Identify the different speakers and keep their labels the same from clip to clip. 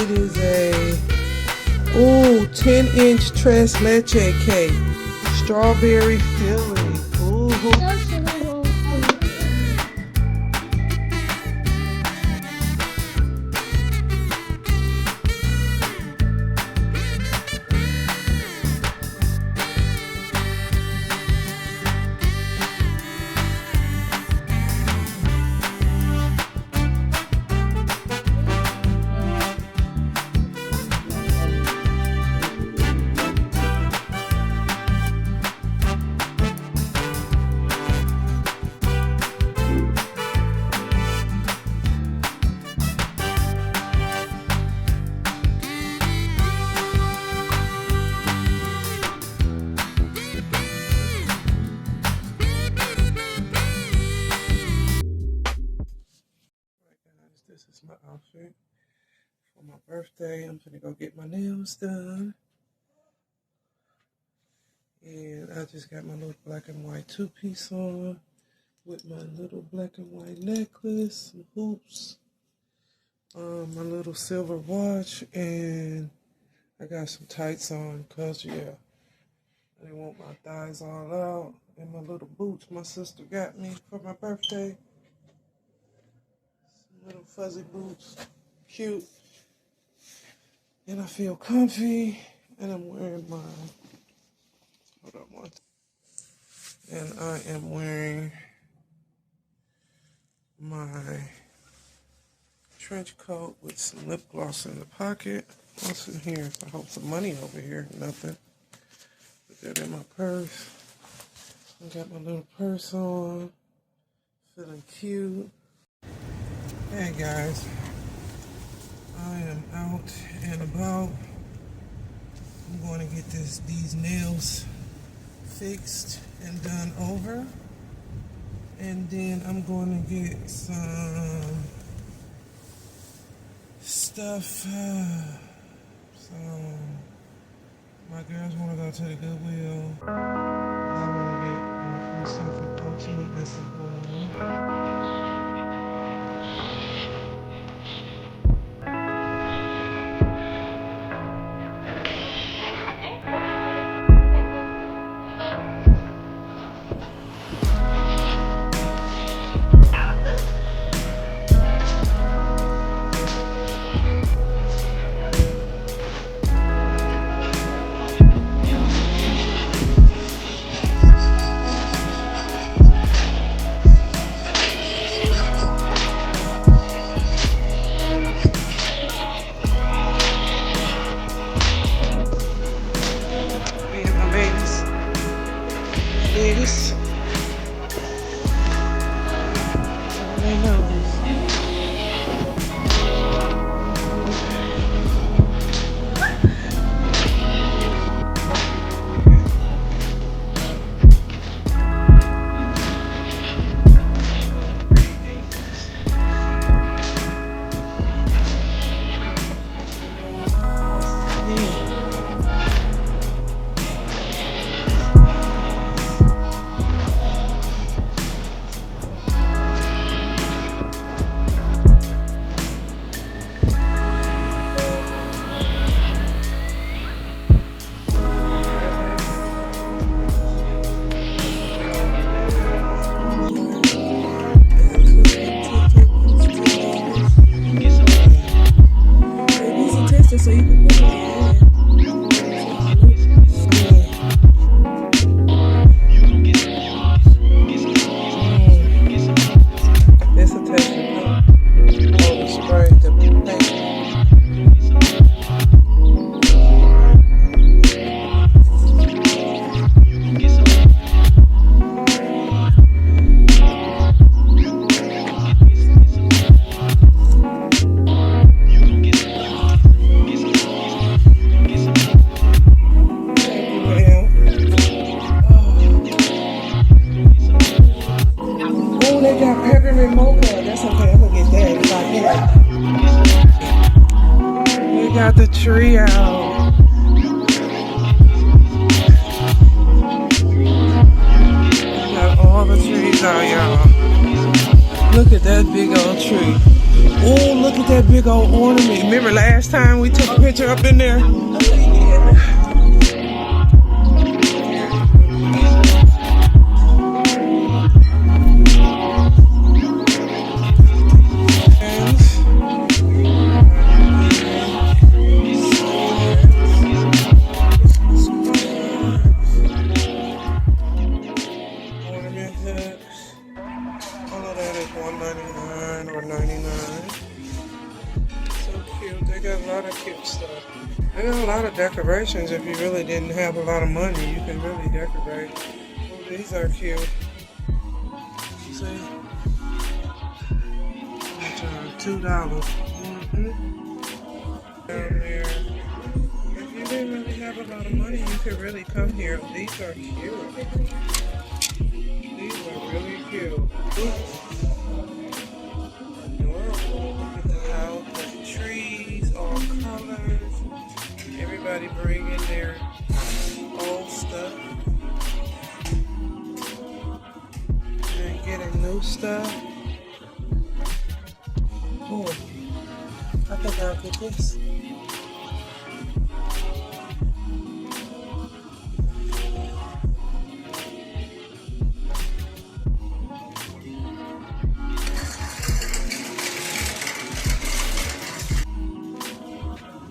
Speaker 1: It is a 10-inch tres leche cake, strawberry filling. Ooh. This is my outfit for my birthday. I'm gonna go get my nails done. And I just got my little black and white two-piece on with my little black and white necklace, some hoops, my little silver watch, and I got some tights on because, yeah, I didn't want my thighs all out. And my little boots my sister got me for my birthday. Little fuzzy boots, cute, and I feel comfy, and I'm wearing my, hold on one, and I am wearing my trench coat with some lip gloss in the pocket. What's in here? I hope some money over here, nothing. Put that in my purse. I got my little purse on, feeling cute. Hey guys, I am out and about. I'm going to get these nails fixed and done over, and then I'm going to get some stuff. So my girls want to go to the Goodwill. I want to get myself a protein and some oil. Babies. They know this. So you can put it in. It's a texture. Oh, the spray, the paint. They got peppermint mocha. That's okay. I'm gonna get that. We got the tree out. We got all the trees out, y'all. Look at that big old tree. Oh, look at that big old ornament. Remember last time we took a picture up in there? Ornament hooks. All of that is $1.99 or $99. So cute. They got a lot of cute stuff. They got a lot of decorations. If you really didn't have a lot of money, you can really decorate. Oh, these are cute. See? $2. Down there. If you didn't really have a lot of money, you could really come here. These are cute. These are really cute. Adorable. Look at the house, the trees, all colors. Everybody bringing their old stuff and getting new stuff. Oh, I think I'll get this.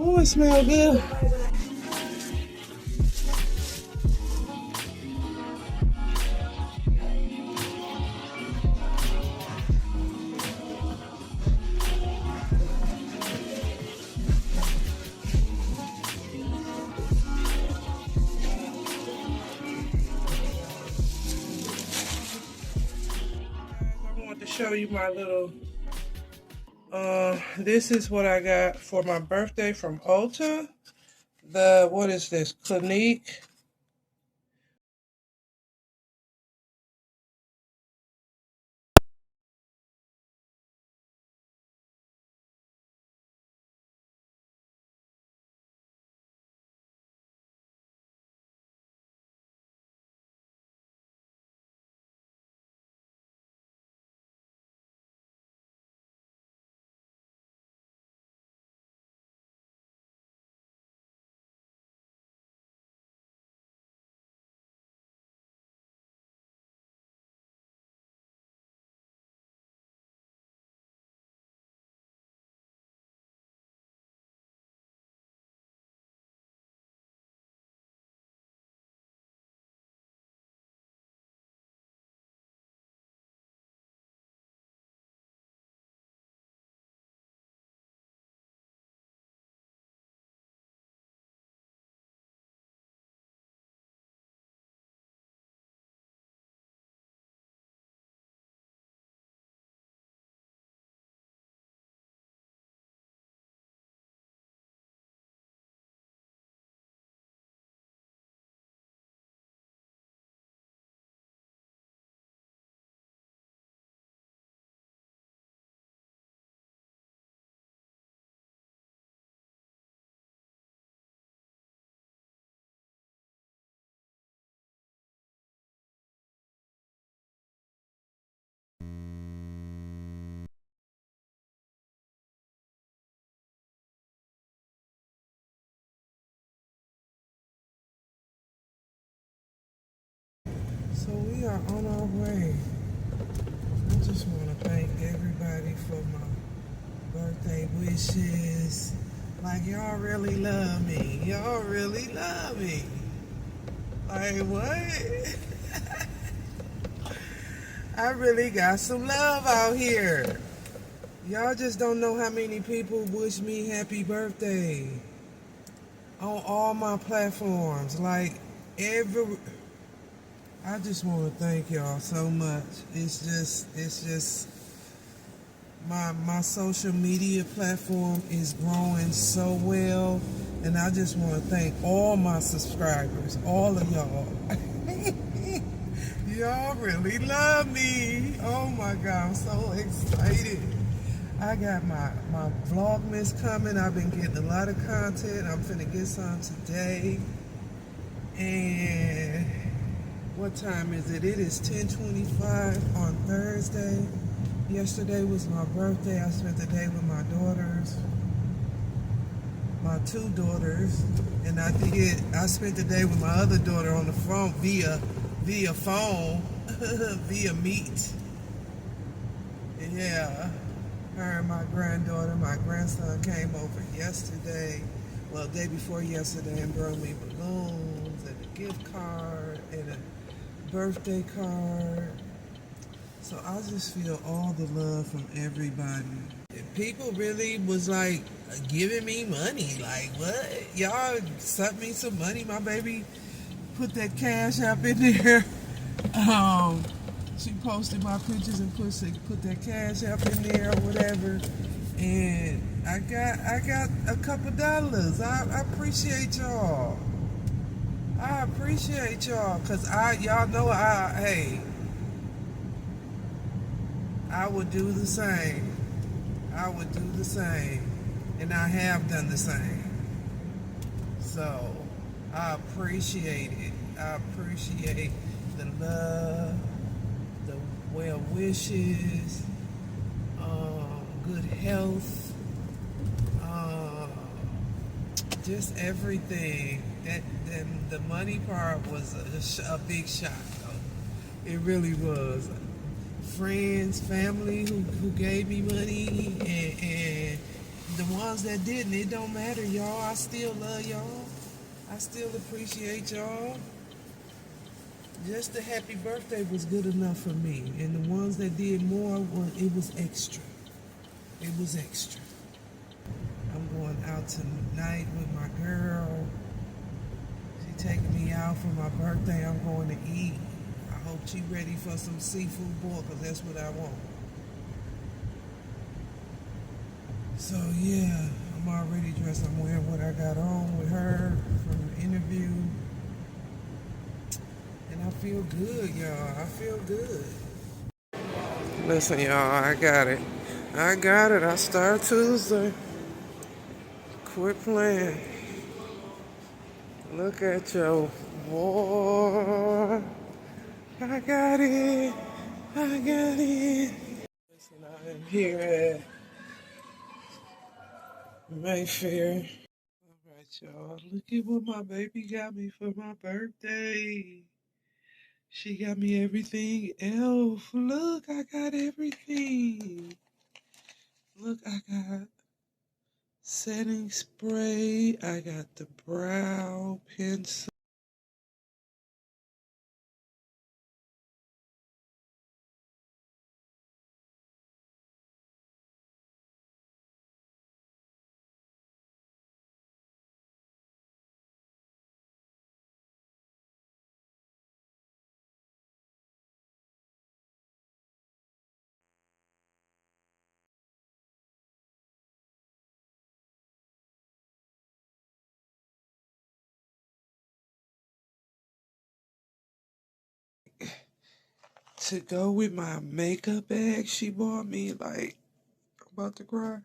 Speaker 1: Oh, it smells good. I want to show you my little this is what I got for my birthday from Ulta. What is this? Clinique. So we are on our way. I just want to thank everybody for my birthday wishes. Like, y'all really love me. Y'all really love me. Like, what? I really got some love out here. Y'all just don't know how many people wish me happy birthday on all my platforms. Like, I just want to thank y'all so much. It's just my social media platform is growing so well, and I just want to thank all my subscribers, all of y'all. Y'all really love me. Oh my God, I'm so excited. I got my Vlogmas coming. I've been getting a lot of content. I'm finna get some today. And what time is it? It is 10:25 on Thursday. Yesterday was my birthday. I spent the day with my daughter my two daughters, and I spent the day with my other daughter on the phone via phone, via Meet. Yeah, her and my granddaughter, my grandson came over yesterday, well, day before yesterday, and brought me balloons and a gift card and a birthday card. So I just feel all the love from everybody. People really was like giving me money. Like, what? Y'all sent me some money. My baby put that cash up in there. Um, she posted my pictures and put that cash up in there or whatever. And I got a couple dollars. I appreciate y'all. I appreciate y'all, cause y'all know hey, I would do the same. I would do the same, and I have done the same. So I appreciate it. I appreciate the love, the well wishes, good health, um, just everything. And the money part was a big shock, though. It really was. Friends, family who gave me money, and the ones that didn't, it don't matter, y'all. I still love y'all. I still appreciate y'all. Just the happy birthday was good enough for me. And the ones that did more, it was extra. It was extra. I'm going out tonight with my girl. She taking me out for my birthday. I'm going to eat. I hope she ready for some seafood boil, because that's what I want. So yeah, I'm already dressed. I'm wearing what I got on with her from the interview. And I feel good, y'all. I feel good. Listen, y'all, I got it. I got it. I start Tuesday. Quit playing. Look at your boy. I got it. I got it. Listen, I am here at Mayfair. All right, y'all. Look at what my baby got me for my birthday. She got me everything else. Look, I got everything. Look, I got setting spray. I got the brow pencil. To go with my makeup bag she bought me, like, I'm about to cry.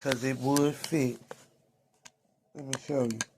Speaker 1: Because it would fit. Let me show you.